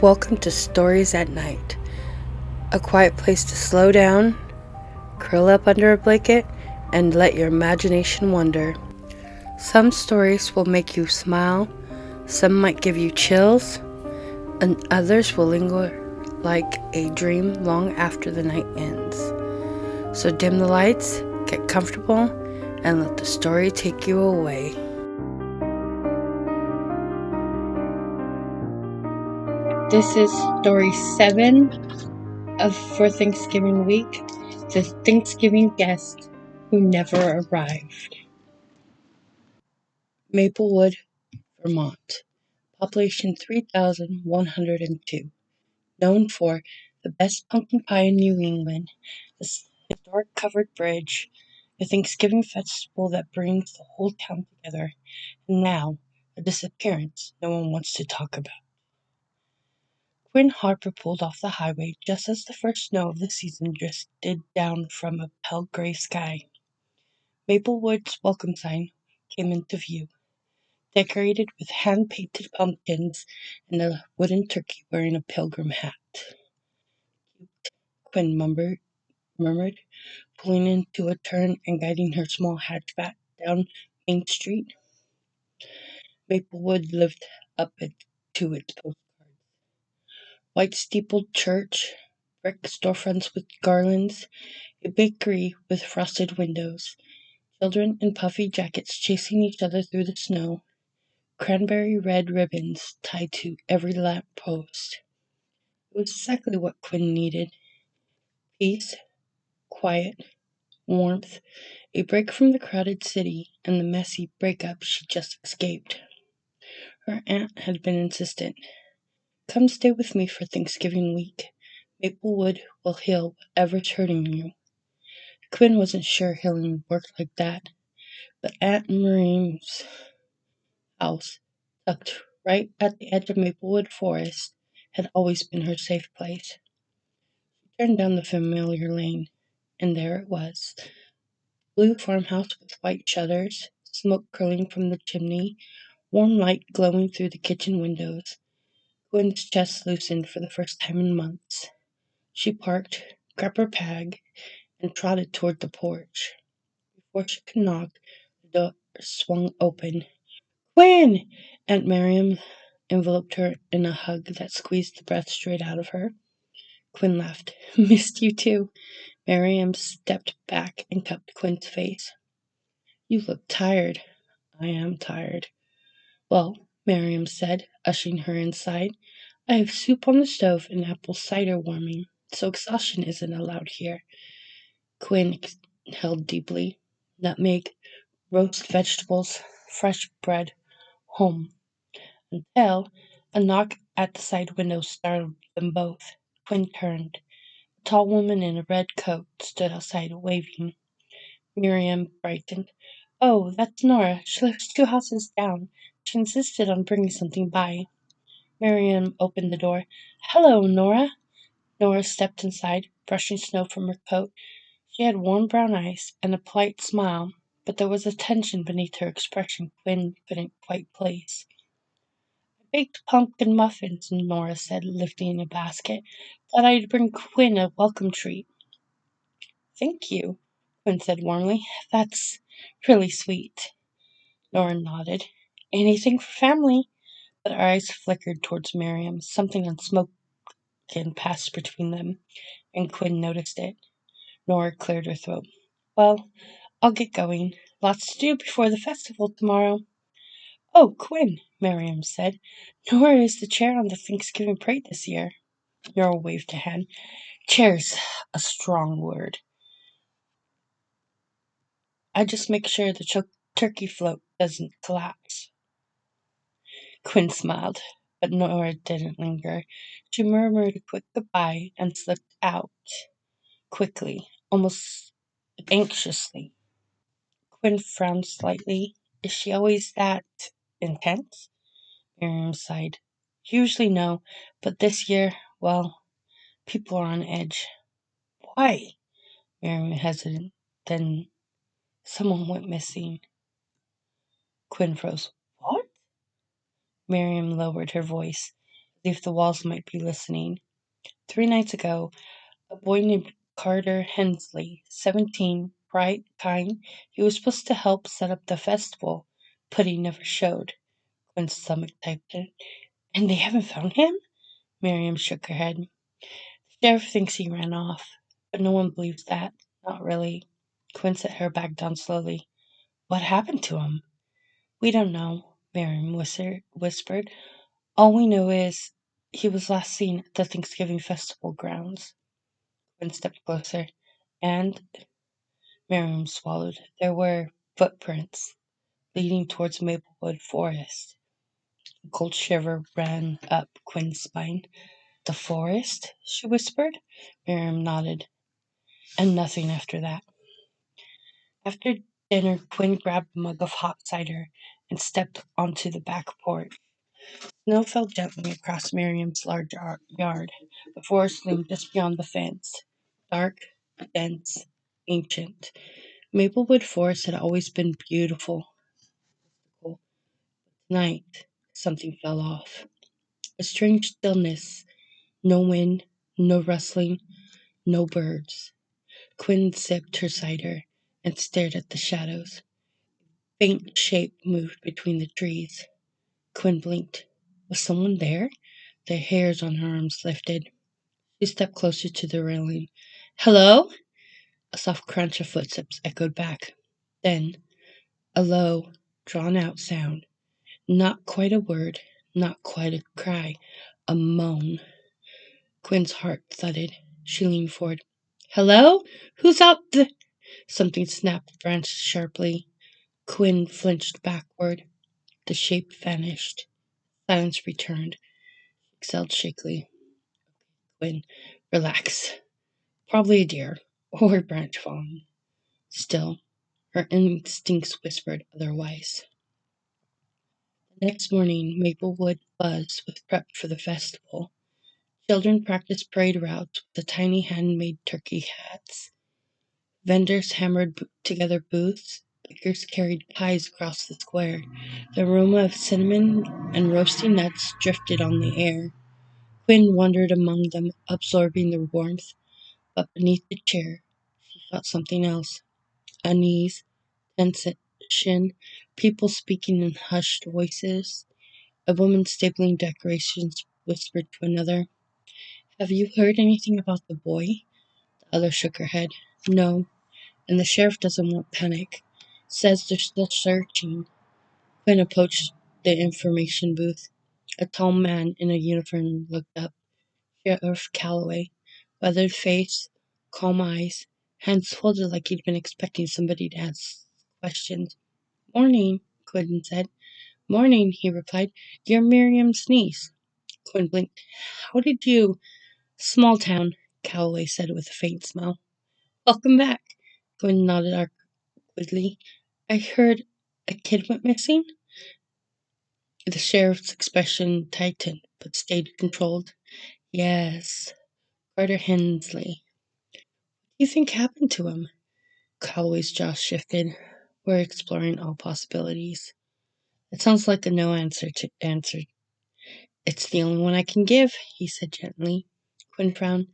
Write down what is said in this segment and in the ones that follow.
Welcome to Stories at Night, a quiet place to slow down, curl up under a blanket, and let your imagination wander. Some stories will make you smile, some might give you chills, and others will linger like a dream long after the night ends. So dim the lights, get comfortable, and let the story take you away. This is story 7 for Thanksgiving week, The Thanksgiving Guest Who Never Arrived. Maplewood, Vermont. Population 3,102. Known for the best pumpkin pie in New England, the historic covered bridge, a Thanksgiving festival that brings the whole town together, and now a disappearance no one wants to talk about. Quinn Harper pulled off the highway just as the first snow of the season drifted down from a pale gray sky. Maplewood's welcome sign came into view, decorated with hand-painted pumpkins and a wooden turkey wearing a pilgrim hat. Quinn murmured, pulling into a turn and guiding her small hatchback down Main Street. Maplewood lived up to its postcards. White steepled church, brick storefronts with garlands, a bakery with frosted windows, children in puffy jackets chasing each other through the snow, cranberry red ribbons tied to every lamp post. It was exactly what Quinn needed. Peace, quiet, warmth, a break from the crowded city and the messy breakup she just escaped. Her aunt had been insistent. Come stay with me for Thanksgiving week. Maplewood will heal whatever's hurting you. Quinn wasn't sure healing worked like that, but Aunt Miriam's house, tucked right at the edge of Maplewood Forest, had always been her safe place. She turned down the familiar lane, and there it was. Blue farmhouse with white shutters, smoke curling from the chimney, warm light glowing through the kitchen windows. Quinn's chest loosened for the first time in months. She parked, grabbed her bag, and trotted toward the porch. Before she could knock, the door swung open. Quinn! Aunt Miriam enveloped her in a hug that squeezed the breath straight out of her. Quinn laughed. Missed you too. Miriam stepped back and cupped Quinn's face. You look tired. I am tired. Well, Miriam said, ushering her inside, I have soup on the stove and apple cider warming, so exhaustion isn't allowed here. Quinn exhaled deeply. Nutmeg, roast vegetables, fresh bread, home. Until a knock at the side window startled them both. Quinn turned. A tall woman in a red coat stood outside, waving. Miriam brightened. Oh, that's Nora. She lives 2 houses down. She insisted on bringing something by. Miriam opened the door. Hello, Nora. Nora stepped inside, brushing snow from her coat. She had warm brown eyes and a polite smile, but there was a tension beneath her expression Quinn couldn't quite place. I baked pumpkin muffins, Nora said, lifting a basket. Thought I'd bring Quinn a welcome treat. Thank you, Quinn said warmly. That's really sweet. Nora nodded. Anything for family. But her eyes flickered towards Miriam. Something unspoken passed between them, and Quinn noticed it. Nora cleared her throat. Well, I'll get going. Lots to do before the festival tomorrow. Oh, Quinn, Miriam said. Nora is the chair on the Thanksgiving parade this year. Nora waved a hand. Chair's a strong word. I just make sure the turkey float doesn't collapse. Quinn smiled, but Nora didn't linger. She murmured a quick goodbye and slipped out quickly, almost anxiously. Quinn frowned slightly. Is she always that intense? Miriam sighed. Usually no, but this year, well, people are on edge. Why? Miriam hesitated. Then someone went missing. Quinn froze. What? Miriam lowered her voice. as if the walls might be listening. 3 nights ago, a boy named Carter Hensley, 17, bright, kind, he was supposed to help set up the festival, but he never showed. Quinn's stomach tightened. And they haven't found him? Miriam shook her head. The sheriff thinks he ran off, but no one believes that. Not really. Quinn set her back down slowly. What happened to him? We don't know, Miriam whispered. All we know is he was last seen at the Thanksgiving festival grounds. Quinn stepped closer, and Miriam swallowed. There were footprints leading towards Maplewood Forest. A cold shiver ran up Quinn's spine. The forest? She whispered. Miriam nodded. And nothing after that. After dinner, Quinn grabbed a mug of hot cider and stepped onto the back porch. Snow fell gently across Miriam's large yard. The forest loomed just beyond the fence, dark, dense, ancient. Maplewood Forest had always been beautiful. Tonight, something fell off. A strange stillness. No wind, no rustling, no birds. Quinn sipped her cider and stared at the shadows. Faint shape moved between the trees. Quinn blinked. Was someone there? The hairs on her arms lifted. She stepped closer to the railing. Hello? A soft crunch of footsteps echoed back. Then, a low, drawn-out sound. Not quite a word, not quite a cry. A moan. Quinn's heart thudded. She leaned forward. Hello? Who's out the... Something snapped the branch sharply. Quinn flinched backward. The shape vanished. Silence returned. Exhaled shakily. Quinn, relax. Probably a deer. Or a branch falling. Still, her instincts whispered otherwise. The next morning, Maplewood buzzed with prep for the festival. Children practiced parade routes with the tiny handmade turkey hats. Vendors hammered together booths. Bakers carried pies across the square. The aroma of cinnamon and roasting nuts drifted on the air. Quinn wandered among them, absorbing the warmth, but beneath the chair she felt something else. Unease, tension, people speaking in hushed voices. A woman stapling decorations whispered to another, Have you heard anything about the boy? The other shook her head. No, and the sheriff doesn't want panic. Says they're still searching. Quinn approached the information booth. A tall man in a uniform looked up. Sheriff Calloway. Weathered face, calm eyes, hands folded like he'd been expecting somebody to ask questions. Morning, Quinn said. Morning, he replied. You're Miriam's niece. Quinn blinked. How did you... Small town, Calloway said with a faint smile. Welcome back. Quinn nodded awkwardly. I heard a kid went missing? The sheriff's expression tightened, but stayed controlled. Yes, Carter Hensley. What do you think happened to him? Calloway's jaw shifted. We're exploring all possibilities. It sounds like a no answer. It's the only one I can give, he said gently. Quinn frowned.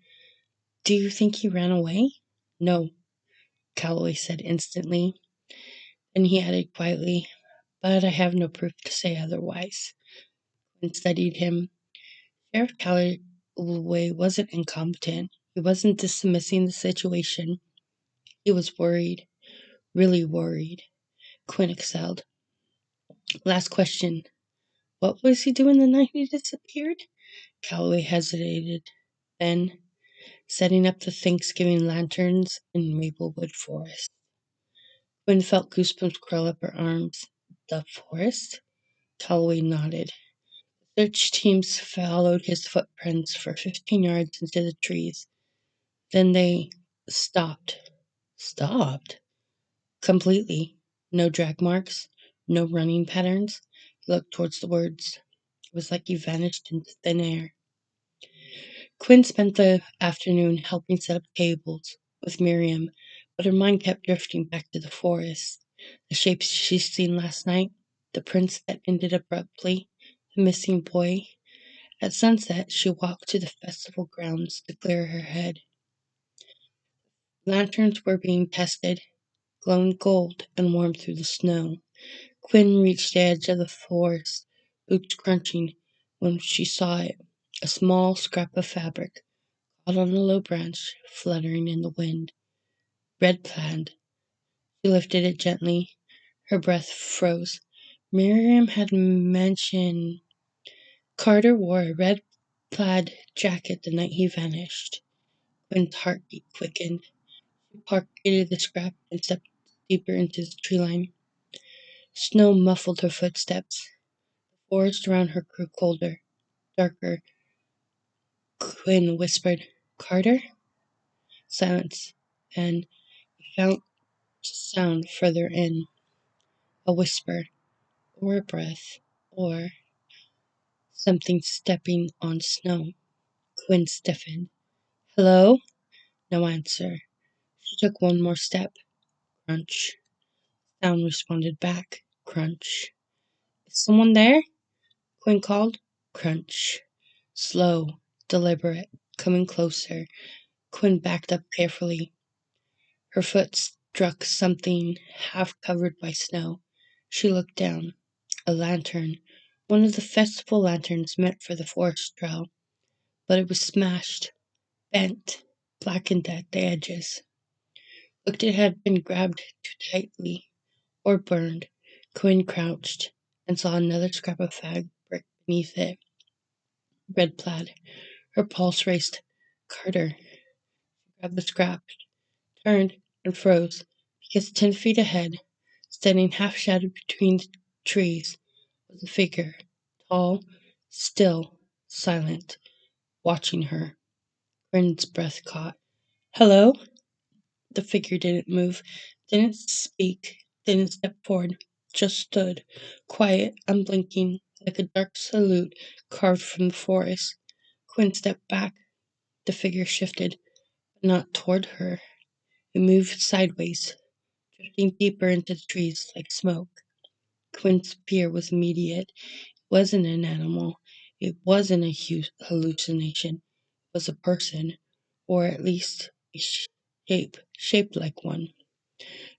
Do you think he ran away? No, Calloway said instantly. Then he added quietly, but I have no proof to say otherwise. Quinn studied him. Sheriff Calloway wasn't incompetent. He wasn't dismissing the situation. He was worried, really worried. Quinn exhaled. Last question. What was he doing the night he disappeared? Calloway hesitated. Then, setting up the Thanksgiving lanterns in Maplewood Forest. Quinn felt goosebumps curl up her arms. The forest? Calloway nodded. Search teams followed his footprints for 15 yards into the trees. Then they stopped. Stopped? Completely. No drag marks, no running patterns. He looked towards the woods. It was like he vanished into thin air. Quinn spent the afternoon helping set up tables with Miriam, but her mind kept drifting back to the forest. The shapes she'd seen last night, the prints that ended abruptly, the missing boy. At sunset, she walked to the festival grounds to clear her head. Lanterns were being tested, glowing gold and warm through the snow. Quinn reached the edge of the forest, boots crunching, when she saw it, a small scrap of fabric, caught on a low branch, fluttering in the wind. Red plaid. She lifted it gently. Her breath froze. Miriam had mentioned Carter wore a red plaid jacket the night he vanished. Quinn's heartbeat quickened. She pocketed the scrap and stepped deeper into the tree line. Snow muffled her footsteps. The forest around her grew colder, darker. Quinn whispered, "Carter?" Silence, and found sound further in. A whisper, or a breath, or something stepping on snow. Quinn stiffened. "Hello?" No answer. She took one more step. Crunch. Sound responded back. Crunch. "Is someone there?" Quinn called. Crunch. Slow, deliberate, coming closer. Quinn backed up carefully. Her foot struck something half covered by snow. She looked down. A lantern. One of the festival lanterns meant for the forest trail. But it was smashed, bent, blackened at the edges. Looked it had been grabbed too tightly, or burned. Quinn crouched and saw another scrap of fabric beneath it. Red plaid. Her pulse raced. Carter grabbed the scrap, turned, and froze, because 10 feet ahead, standing half shadowed between the trees, was a figure, tall, still, silent, watching her. Quinn's breath caught. "Hello?" The figure didn't move, didn't speak, didn't step forward, just stood, quiet, unblinking, like a dark salute carved from the forest. Quinn stepped back. The figure shifted, but not toward her. It moved sideways, drifting deeper into the trees like smoke. Quinn's fear was immediate. It wasn't an animal. It wasn't a hallucination. It was a person, or at least a shape, shaped like one.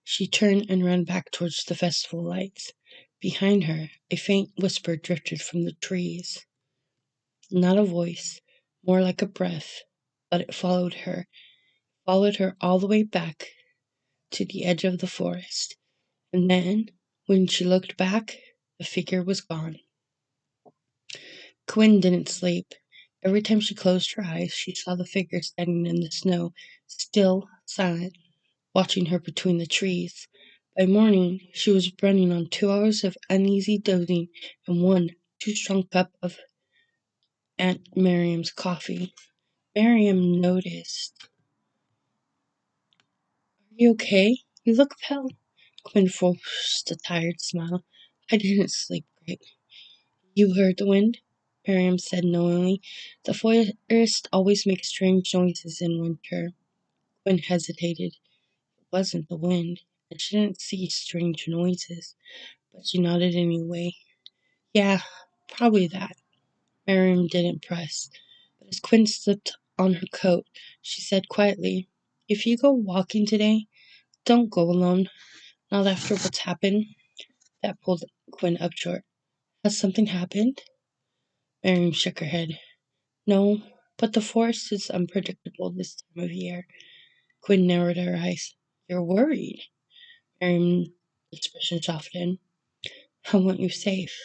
She turned and ran back towards the festival lights. Behind her, a faint whisper drifted from the trees. Not a voice, more like a breath, but it followed her all the way back to the edge of the forest. And then, when she looked back, the figure was gone. Quinn didn't sleep. Every time she closed her eyes, she saw the figure standing in the snow, still, silent, watching her between the trees. By morning, she was running on 2 hours of uneasy dozing and one too strong cup of Aunt Miriam's coffee. Miriam noticed. "Are you okay? You look pale." Quinn forced a tired smile. "I didn't sleep great." "You heard the wind?" Miriam said knowingly. "The forest always makes strange noises in winter." Quinn hesitated. It wasn't the wind, and she didn't see strange noises, but she nodded anyway. "Yeah, probably that." Miriam didn't press, but as Quinn slipped on her coat, she said quietly, "If you go walking today, don't go alone. Not after what's happened." That pulled Quinn up short. "Has something happened?" Miriam shook her head. "No, but the forest is unpredictable this time of year." Quinn narrowed her eyes. "You're worried?" Miriam's expression softened. "I want you safe."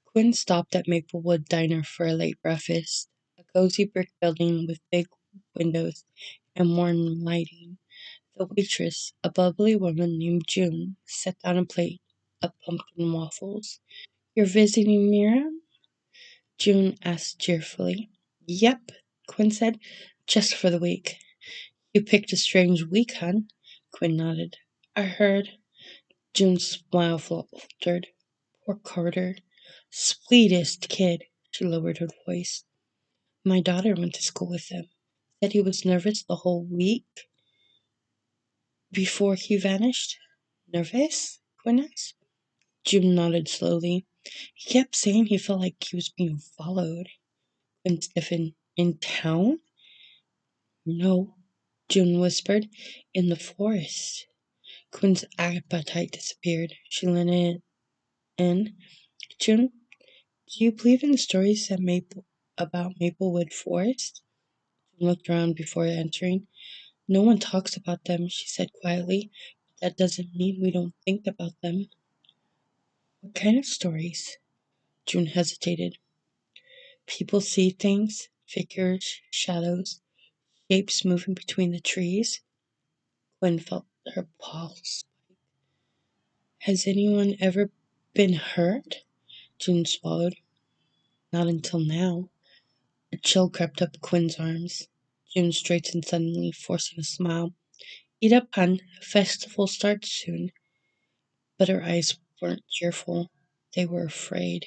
Quinn stopped at Maplewood Diner for a late breakfast, a cozy brick building with big windows and warm lighting. The waitress, a bubbly woman named June, set down a plate of pumpkin waffles. "You're visiting Miriam?" June asked cheerfully. "Yep," Quinn said, "just for the week." "You picked a strange week, hun." Quinn nodded. "I heard." June's smile faltered. "Poor Carter. Sweetest kid." She lowered her voice. "My daughter went to school with him. Said he was nervous the whole week before he vanished." "Nervous?" Quinn asked. June nodded slowly. "He kept saying he felt like he was being followed." Quinn stiffened. In town? No, June whispered. In the forest. Quinn's appetite disappeared. She leaned in. June, do you believe in the stories about Maplewood Forest? June looked around before answering. No one talks about them, she said quietly. But that doesn't mean we don't think about them. What kind of stories? June hesitated. People see things, figures, shadows, shapes moving between the trees. Quinn felt her pulse. Has anyone ever been hurt? June swallowed. Not until now. A chill crept up Quinn's arms. June straightened suddenly, forcing a smile. Eat up, hun. Festival starts soon. But her eyes weren't cheerful. They were afraid.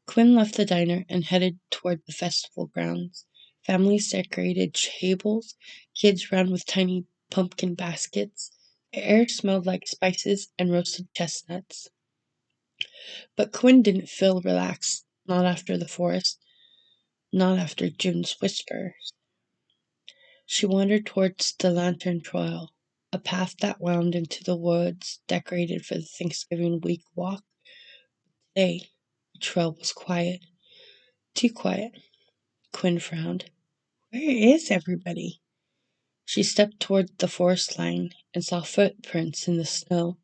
Quinn left the diner and headed toward the festival grounds. Families decorated tables, kids ran with tiny pumpkin baskets. The air smelled like spices and roasted chestnuts. But Quinn didn't feel relaxed, not after the forest, not after June's whispers. She wandered towards the lantern trail, a path that wound into the woods decorated for the Thanksgiving week walk. Today, the trail was quiet. Too quiet. Quinn frowned. Where is everybody? She stepped toward the forest line and saw footprints in the snow,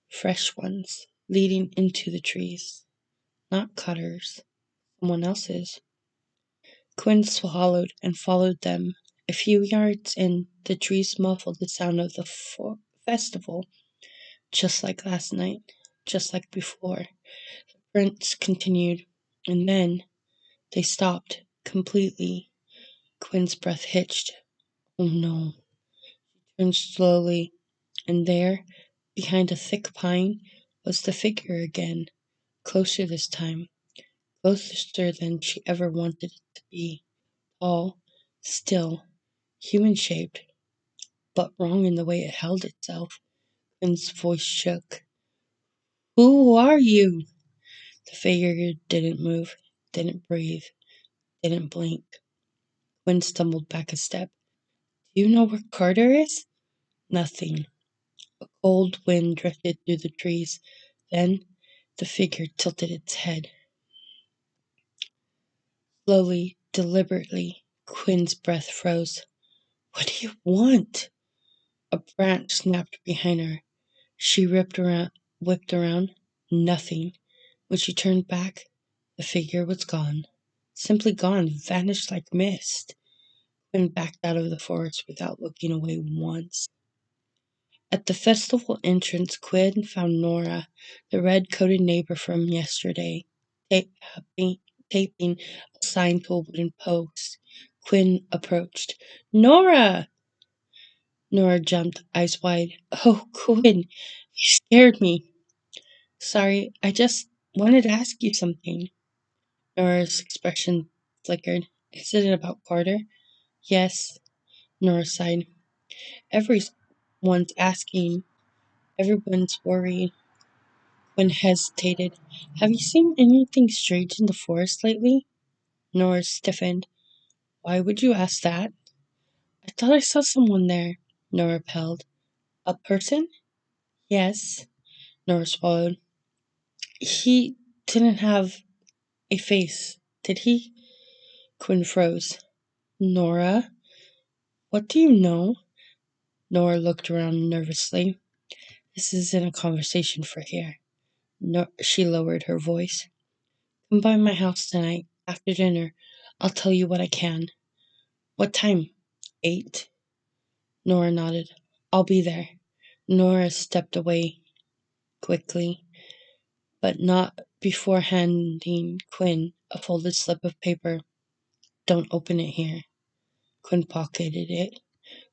fresh ones, leading into the trees. Not Cutter's, someone else's. Quinn swallowed and followed them. A few yards in, the trees muffled the sound of the festival, just like last night, just like before. The prints continued, and then they stopped completely. Quinn's breath hitched. Oh no. She turned slowly, and there, behind a thick pine, was the figure again, closer this time, closer than she ever wanted it to be. Tall, still, human-shaped, but wrong in the way it held itself. Quinn's voice shook. Who are you? The figure didn't move, didn't breathe, didn't blink. Quinn stumbled back a step. Do you know where Carter is? Nothing. A cold wind drifted through the trees. Then the figure tilted its head. Slowly, deliberately, Quinn's breath froze. What do you want? A branch snapped behind her. She whipped around. Nothing. When she turned back, the figure was gone. Simply gone, vanished like mist. Quinn backed out of the forest without looking away once. At the festival entrance, Quinn found Nora, the red-coated neighbor from yesterday, taping, taping a sign to a wooden post. Quinn approached. Nora! Nora jumped, eyes wide. Oh, Quinn, you scared me. Sorry, I just wanted to ask you something. Nora's expression flickered. Is it about Carter? Yes, Nora sighed. Everyone's asking. Everyone's worried. Quinn hesitated. Have you seen anything strange in the forest lately? Nora stiffened. Why would you ask that? I thought I saw someone there. Nora repelled. A person? Yes. Nora swallowed. He didn't have a face, did he? Quinn froze. Nora? What do you know? Nora looked around nervously. This isn't a conversation for here. No, she lowered her voice. Come by my house tonight, after dinner. I'll tell you what I can. What time? 8. Nora nodded. I'll be there. Nora stepped away quickly, but not before handing Quinn a folded slip of paper. Don't open it here. Quinn pocketed it.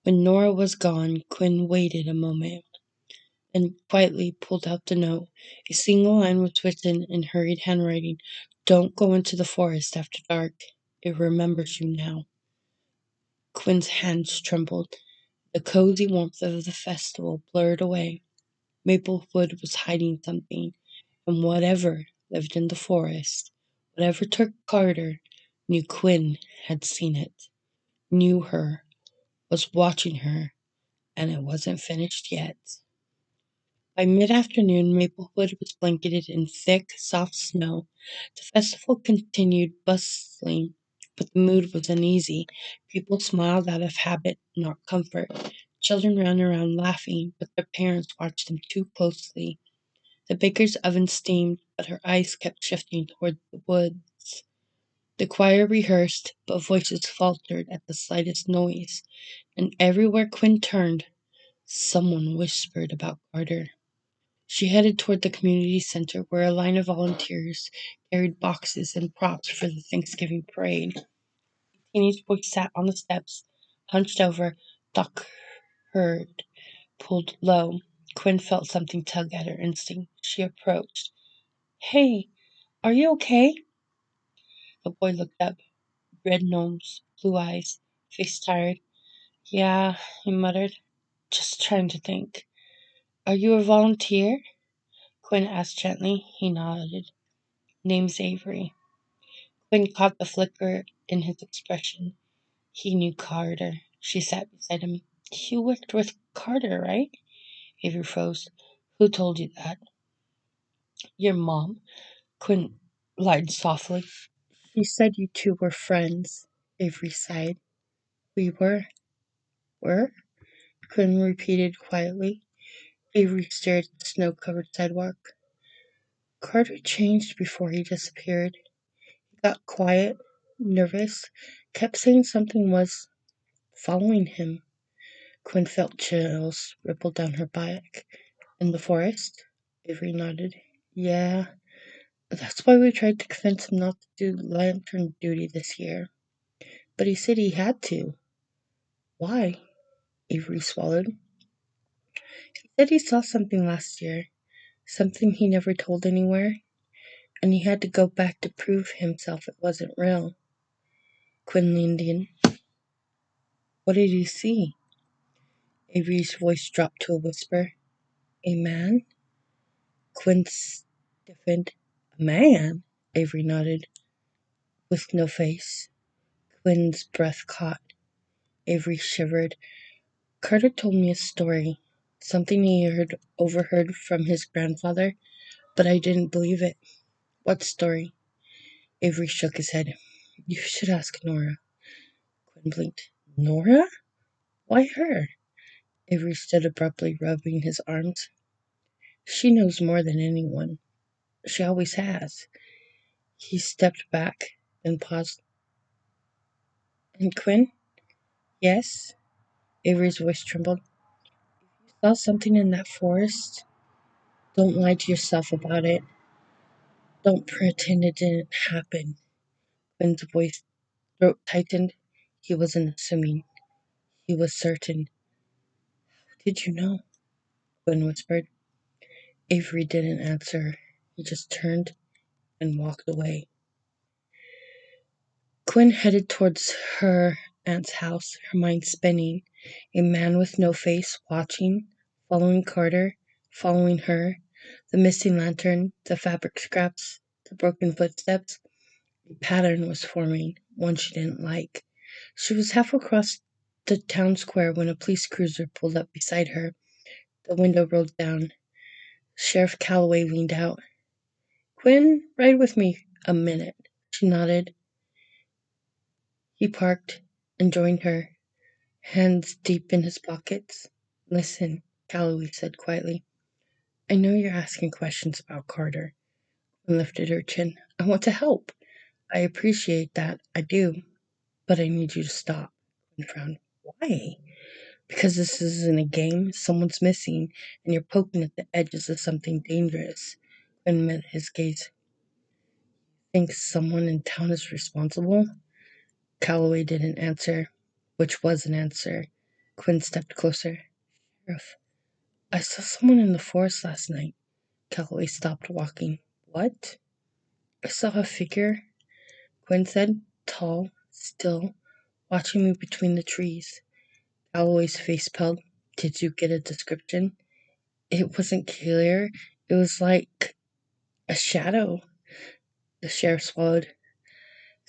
When Nora was gone, Quinn waited a moment, then quietly pulled out the note. A single line was written in hurried handwriting. Don't go into the forest after dark. It remembers you now. Quinn's hands trembled. The cozy warmth of the festival blurred away. Maplewood was hiding something, and whatever lived in the forest, whatever took Carter, Knew Quinn had seen it, knew her, was watching her, and it wasn't finished yet. By mid-afternoon, Maplewood was blanketed in thick, soft snow. The festival continued bustling, but the mood was uneasy. People smiled out of habit, not comfort. Children ran around laughing, but their parents watched them too closely. The baker's oven steamed, but her eyes kept shifting toward the woods. The choir rehearsed, but voices faltered at the slightest noise, and everywhere Quinn turned, someone whispered about Carter. She headed toward the community center where a line of volunteers carried boxes and props for the Thanksgiving parade. A teenage boy sat on the steps, hunched over, duck herd pulled low. Quinn felt something tug at her instinct. She approached. Hey, are you okay? The boy looked up, red nose, blue eyes, face tired. Yeah, he muttered. Just trying to think. Are you a volunteer? Quinn asked gently. He nodded. Name's Avery. Quinn caught the flicker in his expression. He knew Carter. She sat beside him. You worked with Carter, right? Avery froze. Who told you that? Your mom. Quinn lied softly. She said you two were friends. Avery sighed. We were. Were? Quinn repeated quietly. Avery stared at the snow-covered sidewalk. Carter changed before he disappeared. He got quiet, nervous, kept saying something was following him. Quinn felt chills ripple down her back. In the forest? Avery nodded. Yeah, that's why we tried to convince him not to do lantern duty this year. But he said he had to. Why? Avery swallowed. He said he saw something last year, something he never told anywhere, and he had to go back to prove himself it wasn't real. Quinn leaned in. What did you see? Avery's voice dropped to a whisper. A man? Quinn stiffened. A man? Avery nodded. With no face. Quinn's breath caught. Avery shivered. Carter told me a story. Something he overheard from his grandfather, but I didn't believe it. What story? Avery shook his head. You should ask Nora. Quinn blinked. Nora? Why her? Avery stood abruptly, rubbing his arms. She knows more than anyone. She always has. He stepped back, then paused. And Quinn? Yes? Avery's voice trembled. You saw something in that forest? Don't lie to yourself about it. Don't pretend it didn't happen. Quinn's voice throat tightened. He wasn't assuming. He was certain. Did you know? Quinn whispered. Avery didn't answer. He just turned and walked away. Quinn headed towards her aunt's house, her mind spinning. A man with no face, watching, following Carter, following her, the missing lantern, the fabric scraps, the broken footsteps. A pattern was forming, one she didn't like. She was half across the town square when a police cruiser pulled up beside her. The window rolled down. Sheriff Calloway leaned out. Quinn, ride with me a minute. She nodded. He parked and joined her, hands deep in his pockets. Listen, Calloway said quietly. I know you're asking questions about Carter. And lifted her chin. I want to help. I appreciate that. I do. But I need you to stop. And frowned. Why? Because this isn't a game. Someone's missing, and you're poking at the edges of something dangerous. Quinn met his gaze. Think someone in town is responsible? Calloway didn't answer, which was an answer. Quinn stepped closer. Sheriff, I saw someone in the forest last night. Calloway stopped walking. What? I saw a figure, Quinn said, tall, still, watching me between the trees. Calloway's face paled. Did you get a description? It wasn't clear. It was like a shadow. The sheriff swallowed.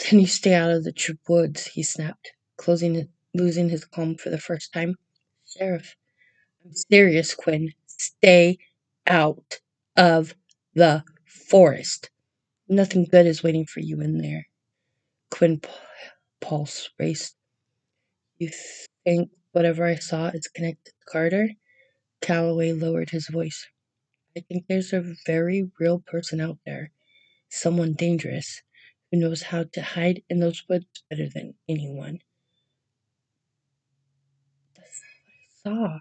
Then you stay out of the woods, he snapped, losing his calm for the first time. Sheriff, I'm serious, Quinn. Stay out of the forest. Nothing good is waiting for you in there. Quinn pulse raced. You think whatever I saw is connected to Carter? Calloway lowered his voice. I think there's a very real person out there, someone dangerous, who knows how to hide in those woods better than anyone. That's not what I saw.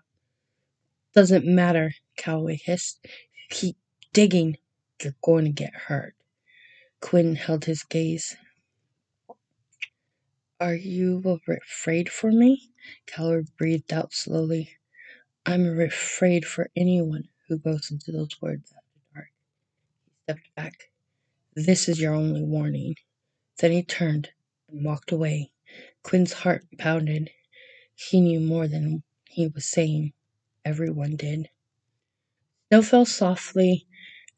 Doesn't matter, Calloway hissed. If you keep digging, you're going to get hurt. Quinn held his gaze. Are you afraid for me? Calloway breathed out slowly. I'm afraid for anyone who goes into those woods after dark. He stepped back. This is your only warning. Then he turned and walked away. Quinn's heart pounded. He knew more than he was saying. Everyone did. Snow fell softly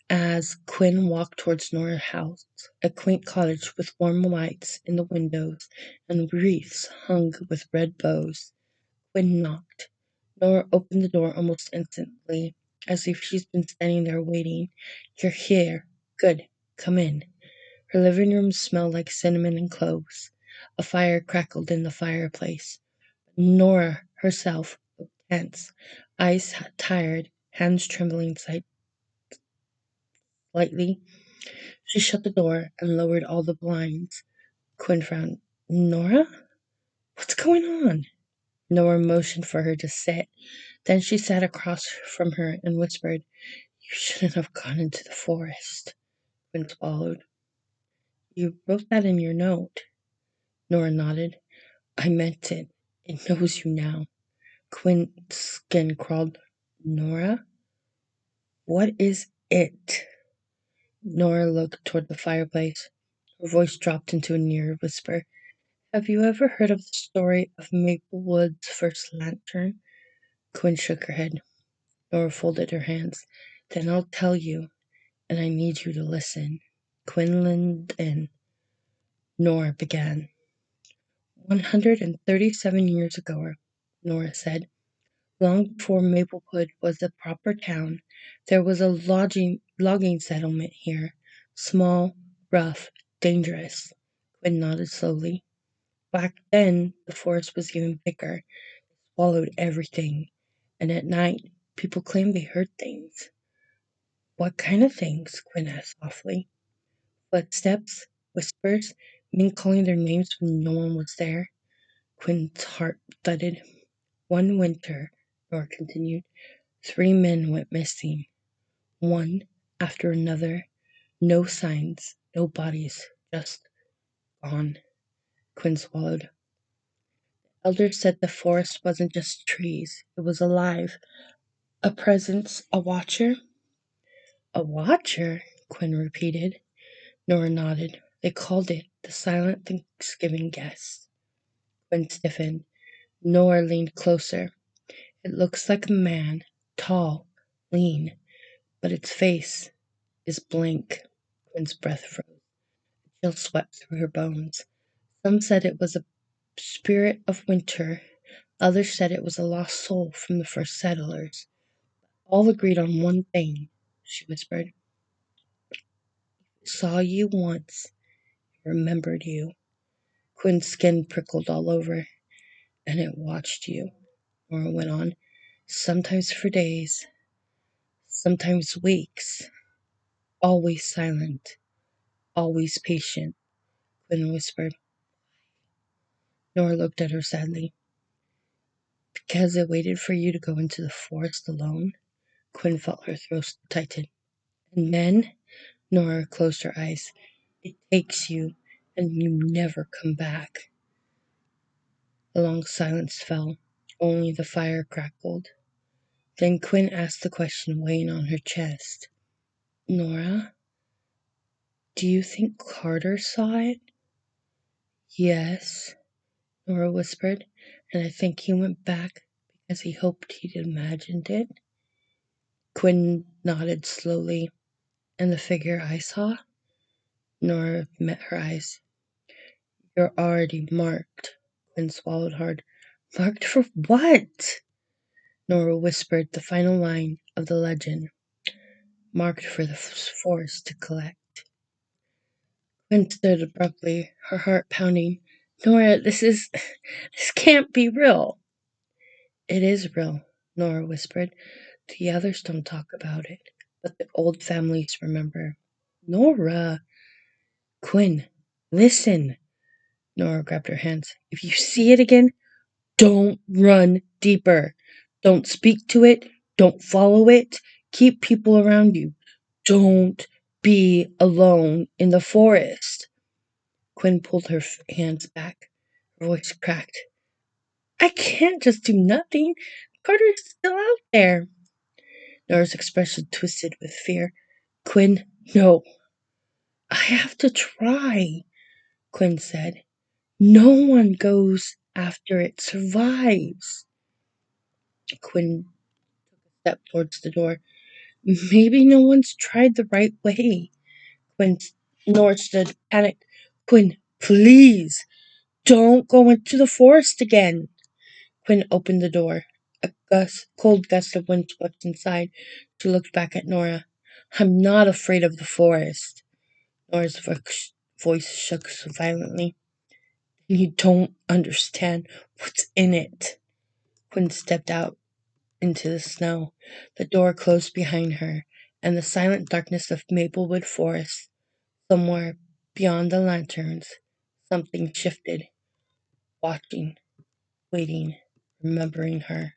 as Quinn walked towards Nora's house, a quaint cottage with warm lights in the windows and wreaths hung with red bows. Quinn knocked. Nora opened the door almost instantly, as if she's been standing there waiting. You're here. Good. Come in. Her living room smelled like cinnamon and cloves. A fire crackled in the fireplace. Nora herself looked tense, eyes tired, hands trembling slightly. She shut the door and lowered all the blinds. Quinn frowned. Nora? What's going on? Nora motioned for her to sit. Then she sat across from her and whispered, You shouldn't have gone into the forest. Quinn swallowed. You wrote that in your note. Nora nodded. I meant it. It knows you now. Quinn's skin crawled. Nora? What is it? Nora looked toward the fireplace. Her voice dropped into a near whisper. Have you ever heard of the story of Maplewood's first lantern? Quinn shook her head. Nora folded her hands. Then I'll tell you, and I need you to listen. Quinn leaned in. Nora began. 137 years ago, Nora said, long before Maplewood was a proper town, there was a logging settlement here. Small, rough, dangerous. Quinn nodded slowly. Back then, the forest was even bigger, swallowed everything, and at night, people claimed they heard things. What kind of things? Quinn asked softly. Footsteps, whispers, men calling their names when no one was there. Quinn's heart thudded. One winter, Nora continued, 3 men went missing, one after another. No signs, no bodies, just gone. Quinn swallowed. Elders said the forest wasn't just trees, it was alive. A presence, a watcher. A watcher? Quinn repeated. Nora nodded. They called it the silent Thanksgiving guest. Quinn stiffened. Nora leaned closer. It looks like a man, tall, lean, but its face is blank. Quinn's breath froze. A chill swept through her bones. Some said it was a spirit of winter. Others said it was a lost soul from the first settlers. All agreed on one thing, she whispered. It saw you once, it remembered you. Quinn's skin prickled all over. And it watched you, Nora went on. Sometimes for days, sometimes weeks. Always silent, always patient, Quinn whispered. Nora looked at her sadly. Because it waited for you to go into the forest alone? Quinn felt her throat tighten. And then, Nora closed her eyes. It takes you, and you never come back. A long silence fell. Only the fire crackled. Then Quinn asked the question weighing on her chest. Nora, do you think Carter saw it? Yes, Nora whispered, and I think he went back because he hoped he'd imagined it. Quinn nodded slowly. And the figure I saw? Nora met her eyes. You're already marked. Quinn swallowed hard. Marked for what? Nora whispered the final line of the legend. Marked for the forest to collect. Quinn stood abruptly, her heart pounding. Nora, this can't be real. It is real, Nora whispered. The others don't talk about it, but the old families remember. Nora! Quinn, listen! Nora grabbed her hands. If you see it again, don't run deeper. Don't speak to it. Don't follow it. Keep people around you. Don't be alone in the forest. Quinn pulled her hands back. Her voice cracked. I can't just do nothing. Carter's still out there. Nora's expression twisted with fear. Quinn, no. I have to try, Quinn said. No one goes after it survives. Quinn stepped towards the door. Maybe no one's tried the right way. Quinn Nora stood panicked. Quinn, please, don't go into the forest again. Quinn opened the door. A cold gust of wind swept inside. She looked back at Nora. I'm not afraid of the forest. Nora's voice shook so violently. You don't understand what's in it. Quinn stepped out into the snow. The door closed behind her, and the silent darkness of Maplewood Forest, somewhere beyond the lanterns, something shifted, watching, waiting, remembering her.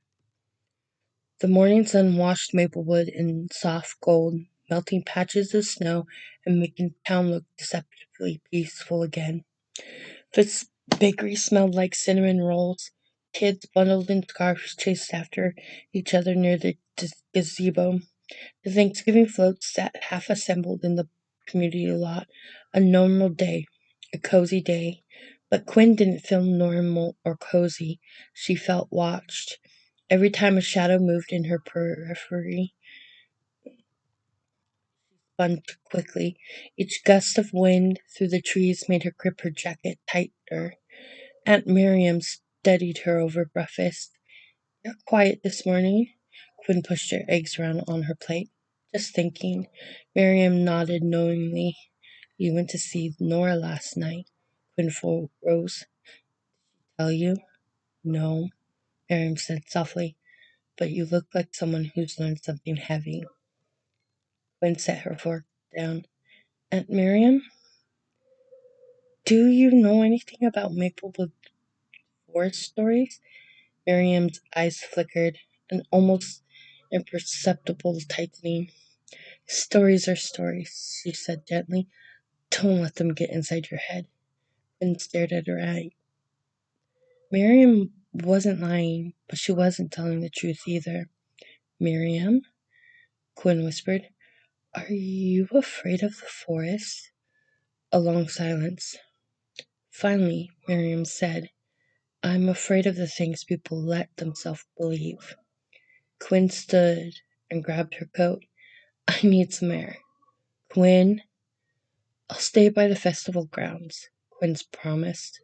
The morning sun washed Maplewood in soft gold, melting patches of snow and making town look deceptively peaceful again. The bakery smelled like cinnamon rolls. Kids bundled in scarves chased after each other near the gazebo. The Thanksgiving floats sat half assembled in the community lot. A normal day, a cozy day. But Quinn didn't feel normal or cozy. She felt watched. Every time a shadow moved in her periphery, spun quickly. Each gust of wind through the trees made her grip her jacket tighter. Aunt Miriam steadied her over breakfast. You're quiet this morning. Quinn pushed her eggs around on her plate. Just thinking. Miriam nodded knowingly. You went to see Nora last night. Quinn rose. Tell you? No, Miriam said softly. But you look like someone who's learned something heavy. Quinn set her fork down. Aunt Miriam, do you know anything about Maplewood Forest stories? Miriam's eyes flickered, an almost imperceptible tightening. Stories are stories, she said gently. Don't let them get inside your head. Quinn stared at her eye. Miriam wasn't lying, but she wasn't telling the truth either. Miriam, Quinn whispered, are you afraid of the forest? A long silence. Finally, Miriam said, I'm afraid of the things people let themselves believe. Quinn stood and grabbed her coat. I need some air. Quinn, I'll stay by the festival grounds, Quinn promised.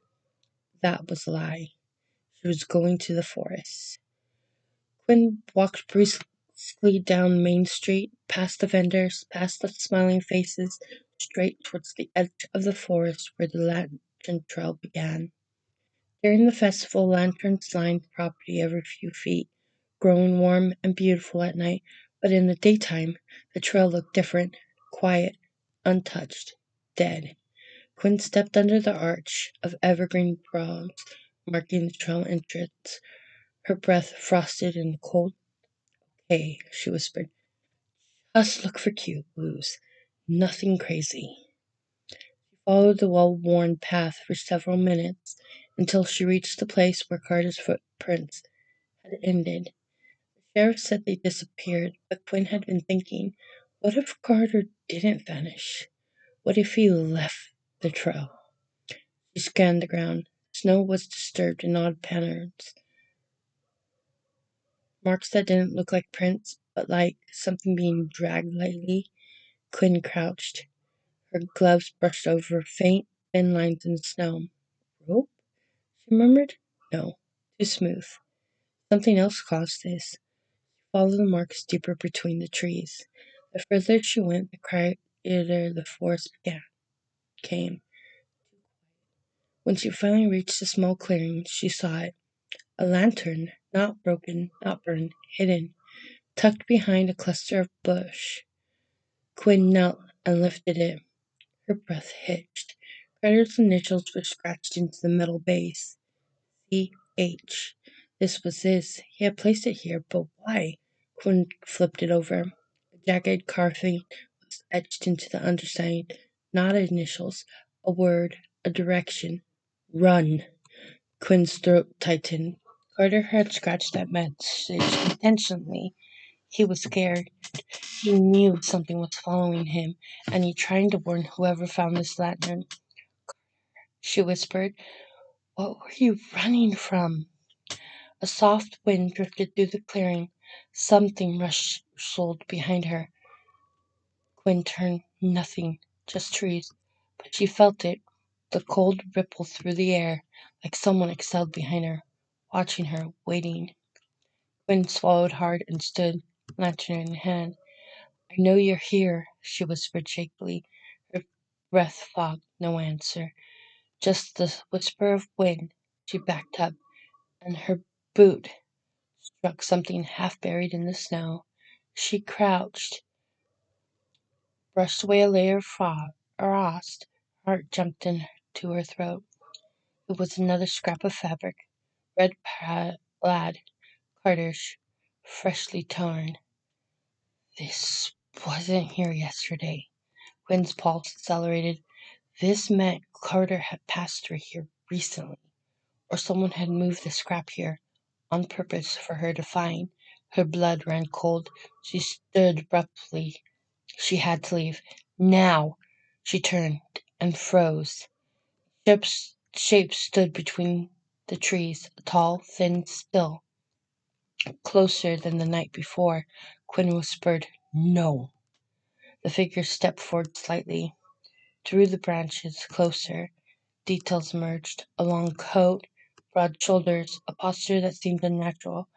That was a lie. She was going to the forest. Quinn walked briskly down Main Street, past the vendors, past the smiling faces, straight towards the edge of the forest where the lantern trail began. During the festival, lanterns lined the property every few feet, growing warm and beautiful at night, but in the daytime, the trail looked different, quiet, untouched, dead. Quinn stepped under the arch of evergreen boughs marking the trail entrance, her breath frosted and cold. Hey, she whispered, just look for cute blues. Nothing crazy. She followed the well-worn path for several minutes until she reached the place where Carter's footprints had ended. The sheriff said they disappeared, but Quinn had been thinking, what if Carter didn't vanish? What if he left the trail? She scanned the ground. Snow was disturbed in odd patterns. Marks that didn't look like prints, but like something being dragged lightly. Quinn crouched. Her gloves brushed over faint, thin lines in the snow. rope? She murmured. No, too smooth. Something else caused this. Follow the marks deeper between the trees. The further she went, the quieter the forest came. When she finally reached a small clearing, she saw it. A lantern, not broken, not burned, hidden, tucked behind a cluster of bush. Quinn knelt and lifted it. Her breath hitched. Carter's initials were scratched into the metal base. C.H. This was his. He had placed it here, but why? Quinn flipped it over. A jagged carving was etched into the underside. Not initials. A word. A direction. Run. Quinn's throat tightened. Carter had scratched that message intentionally. He was scared. He knew something was following him, and he tried to warn whoever found this lantern. She whispered, "What were you running from?" A soft wind drifted through the clearing. Something rustled behind her. Quinn turned. Nothing, just trees. But she felt it, the cold ripple through the air, like someone exhaled behind her, watching her, waiting. Quinn swallowed hard and stood, lantern in hand. "I know you're here," she whispered shakily. Her breath fogged, no answer. Just the whisper of wind. She backed up, and her boot struck something half buried in the snow. She crouched, brushed away a layer of frost. Her heart jumped into her throat. It was another scrap of fabric, red plaid, Carter's, freshly torn. This wasn't here yesterday. Quinn's pulse accelerated. This meant Carter had passed through here recently, or someone had moved the scrap here on purpose for her to find. Her blood ran cold. She stood abruptly. She had to leave. Now! She turned and froze. Shape stood between the trees, tall, thin, still, closer than the night before. Quinn whispered, "No." The figure stepped forward slightly, through the branches, closer. Details emerged: a long coat, broad shoulders, a posture that seemed unnatural,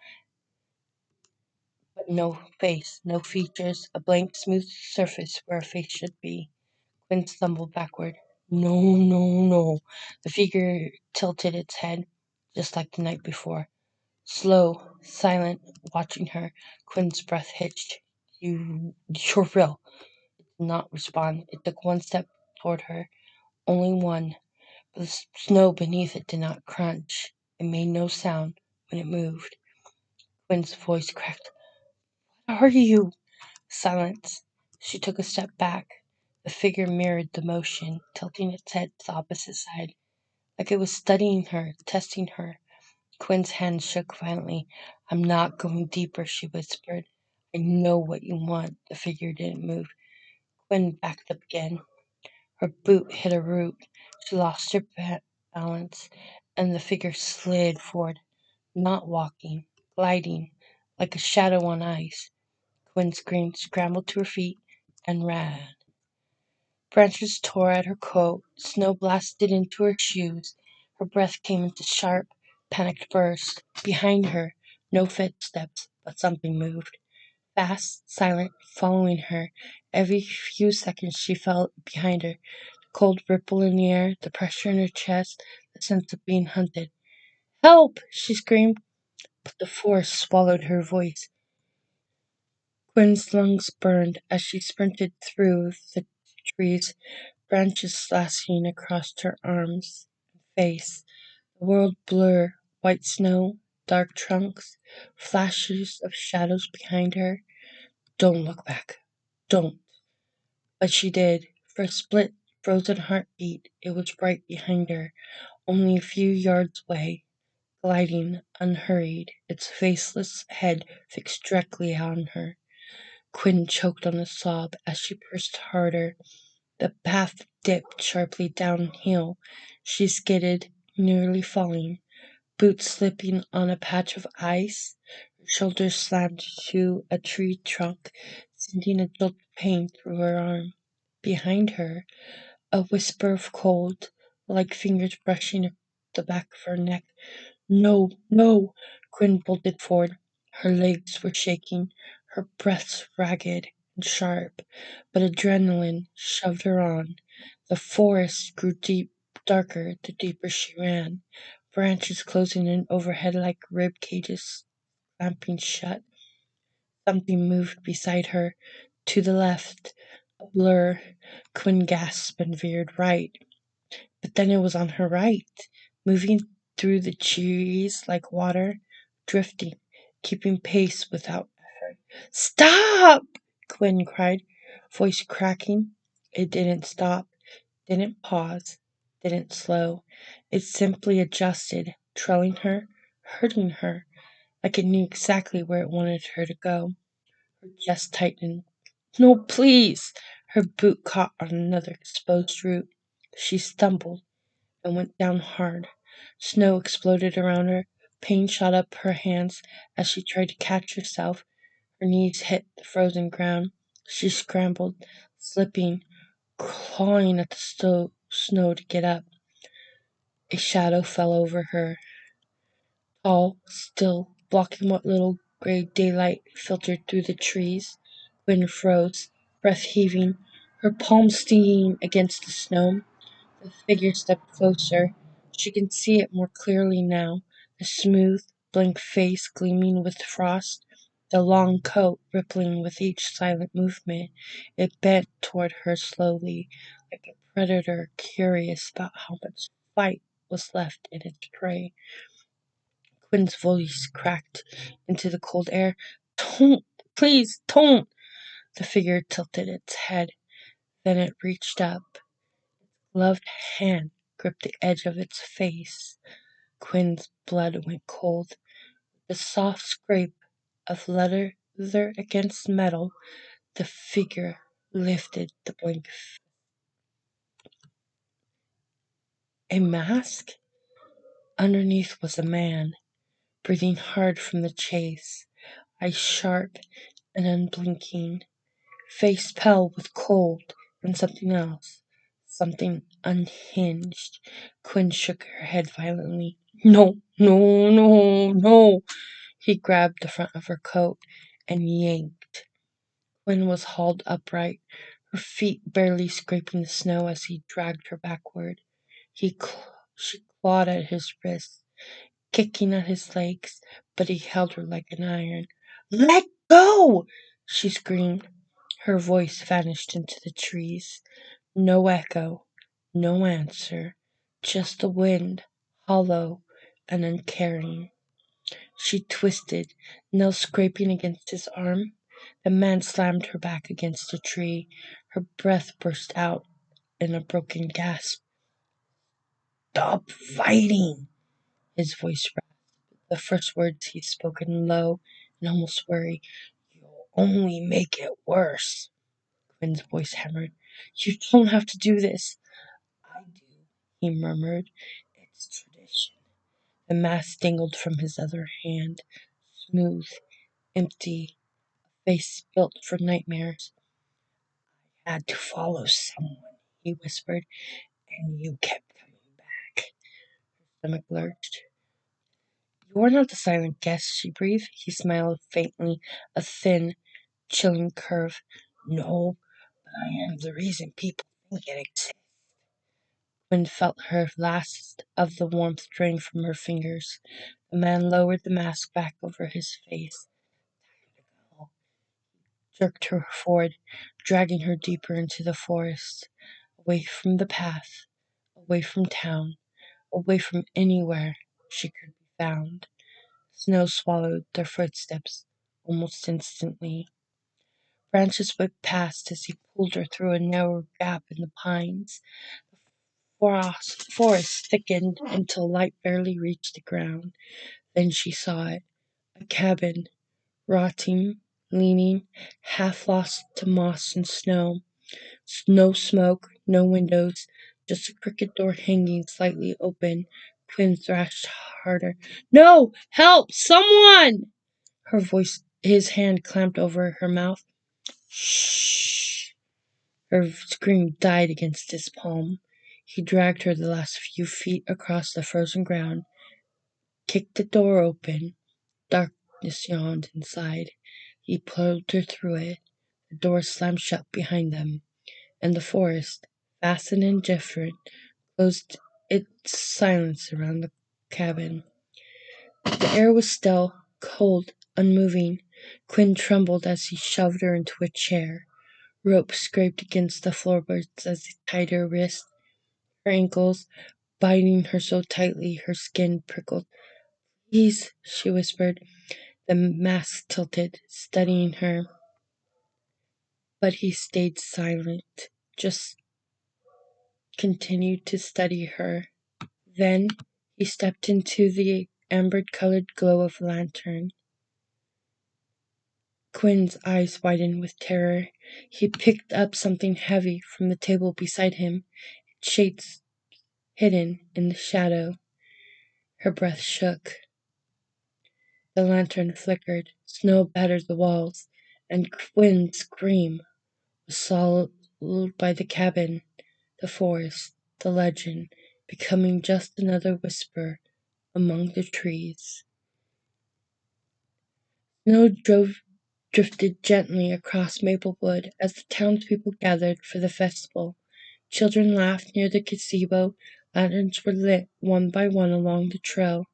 but no face, no features, a blank, smooth surface where a face should be. Quinn stumbled backward. No, no, no. The figure tilted its head, just like the night before. Slow, silent, watching her. Quinn's breath hitched. You're real." It did not respond. It took one step toward her. Only one. But the snow beneath it did not crunch. It made no sound when it moved. Quinn's voice cracked. "What are you?" Silence. She took a step back. The figure mirrored the motion, tilting its head to the opposite side, like it was studying her, testing her. Quinn's hand shook violently. "I'm not going deeper," she whispered. "I know what you want." The figure didn't move. Quinn backed up again. Her boot hit a root. She lost her balance, and the figure slid forward, not walking, gliding, like a shadow on ice. Quinn screamed, scrambled to her feet, and ran. Branches tore at her coat, snow blasted into her shoes. Her breath came into sharp, panicked bursts. Behind her, no footsteps, but something moved. Fast, silent, following her. Every few seconds she felt behind her, the cold ripple in the air, the pressure in her chest, the sense of being hunted. "Help!" she screamed, but the forest swallowed her voice. Quinn's lungs burned as she sprinted through the trees, branches slashing across her arms and face. The world blur, white snow, dark trunks, flashes of shadows behind her. "Don't look back. Don't." But she did. For a split, frozen heartbeat, it was right behind her, only a few yards away, gliding, unhurried, its faceless head fixed directly on her. Quinn choked on a sob as she pushed harder. The path dipped sharply downhill. She skidded, nearly falling, boots slipping on a patch of ice. Her shoulders slammed to a tree trunk, sending a jolt of pain through her arm. Behind her, a whisper of cold, like fingers brushing the back of her neck. No, no! Quinn bolted forward. Her legs were shaking, her breath ragged and sharp, but adrenaline shoved her on. The forest grew darker the deeper she ran, branches closing in overhead like rib cages clamping shut. Something moved beside her, to the left, a blur. Quinn gasped and veered right. But then it was on her right, moving through the trees like water, drifting, keeping pace without effort. Stop! Quinn cried, voice cracking. It didn't stop, didn't pause, didn't slow. It simply adjusted, trailing her, hurting her, like it knew exactly where it wanted her to go. Her chest tightened. No, please! Her boot caught on another exposed root. She stumbled and went down hard. Snow exploded around her. Pain shot up her hands as she tried to catch herself. Her knees hit the frozen ground. She scrambled, slipping, clawing at the snow to get up. A shadow fell over her, tall, still, blocking what little gray daylight filtered through the trees. Wind froze, breath heaving, her palms stinging against the snow. The figure stepped closer. She can see it more clearly now, the smooth, blank face gleaming with frost, the long coat rippling with each silent movement. It bent toward her slowly, like a predator curious about how much fight was left in its prey. Quinn's voice cracked into the cold air. Don't! Please, don't! The figure tilted its head. Then it reached up. Gloved hand gripped the edge of its face. Quinn's blood went cold. The soft scrape of leather against metal, the figure lifted the blank. A mask? Underneath was a man, breathing hard from the chase, eyes sharp and unblinking, face pale with cold and something else, something unhinged. Quinn shook her head violently. No, no, no, no! He grabbed the front of her coat and yanked. Quinn was hauled upright, her feet barely scraping the snow as he dragged her backward. She clawed at his wrists, kicking at his legs, but he held her like an iron. Let go! She screamed. Her voice vanished into the trees. No echo, no answer, just the wind, hollow and uncaring. She twisted, nails scraping against his arm. The man slammed her back against a tree. Her breath burst out in a broken gasp. Stop fighting! His voice rasped. The first words he spoke in low and almost worry. You'll only make it worse. Quinn's voice hammered. You don't have to do this. I do, he murmured. It's tradition. The mask dangled from his other hand, smooth, empty, face built for nightmares. I had to follow someone, he whispered, and you kept coming back. Her stomach lurched. You are not the silent guest, she breathed. He smiled faintly, a thin, chilling curve. No, but I am the reason people think it exists. Quinn felt her last of the warmth drain from her fingers. The man lowered the mask back over his face, jerked her forward, dragging her deeper into the forest, away from the path, away from town, away from anywhere she could be found. Snow swallowed their footsteps almost instantly. Branches whipped past as he pulled her through a narrow gap in the pines. The forest thickened until light barely reached the ground. Then she saw it, a cabin, rotting, leaning, half lost to moss and snow. No smoke, no windows, just a crooked door hanging slightly open. Quinn thrashed harder. No! Help! Someone! His hand clamped over her mouth. Shh! Her scream died against his palm. He dragged her the last few feet across the frozen ground, kicked the door open. Darkness yawned inside. He pulled her through it. The door slammed shut behind them, and the forest, vast and indifferent, closed its silence around the cabin. The air was still, cold, unmoving. Quinn trembled as he shoved her into a chair. Rope scraped against the floorboards as he tied her wrists, her ankles, biting her so tightly her skin prickled. "Please," she whispered. The mask tilted, studying her. But he stayed silent, just continued to study her. Then he stepped into the amber-colored glow of the lantern. Quinn's eyes widened with terror. He picked up something heavy from the table beside him, its shades hidden in the shadow. Her breath shook. The lantern flickered, snow battered the walls, and Quinn's scream was swallowed by the cabin, the forest, the legend, becoming just another whisper among the trees. Snow drifted gently across Maplewood as the townspeople gathered for the festival. Children laughed near the gazebo. Lanterns were lit one by one along the trail.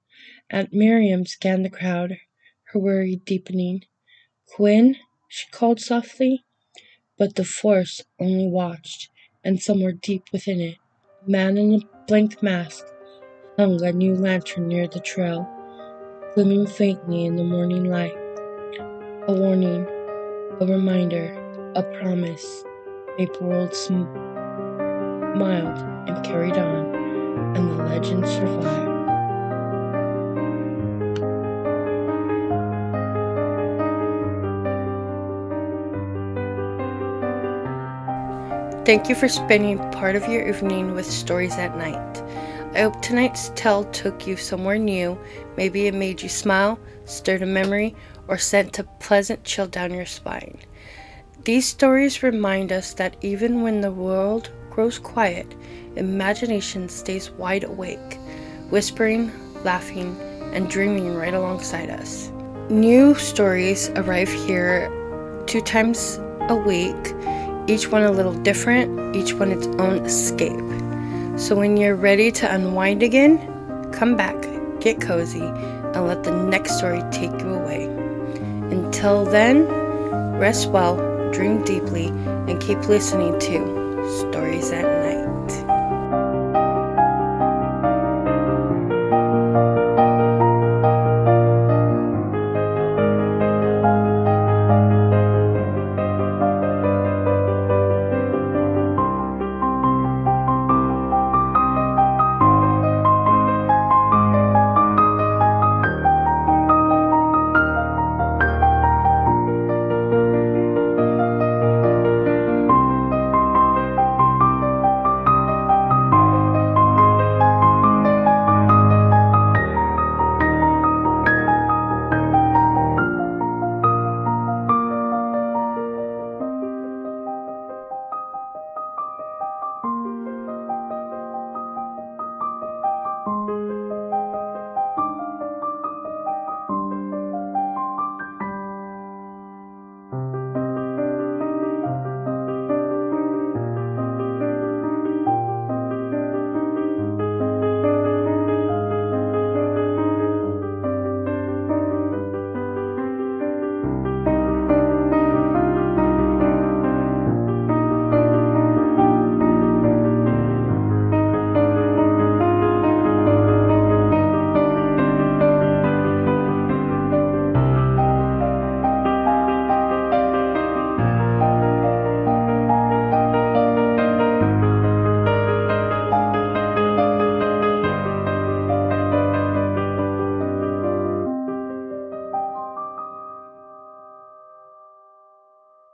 Aunt Miriam scanned the crowd, her worry deepening. "Quinn?" she called softly. But the forest only watched, and somewhere deep within it, a man in a blank mask hung a new lantern near the trail, gleaming faintly in the morning light. A warning, a reminder, a promise. Maplewood smiled and carried on, and the legend survived. Thank you for spending part of your evening with Stories at Night. I hope tonight's tale took you somewhere new. Maybe it made you smile, stirred a memory, or sent a pleasant chill down your spine. These stories remind us that even when the world grows quiet, imagination stays wide awake, whispering, laughing, and dreaming right alongside us. New stories arrive here 2 times a week, each one a little different, each one its own escape. So when you're ready to unwind again, come back, get cozy, and let the next story take you away. Until then, rest well, dream deeply, and keep listening to Stories at Night.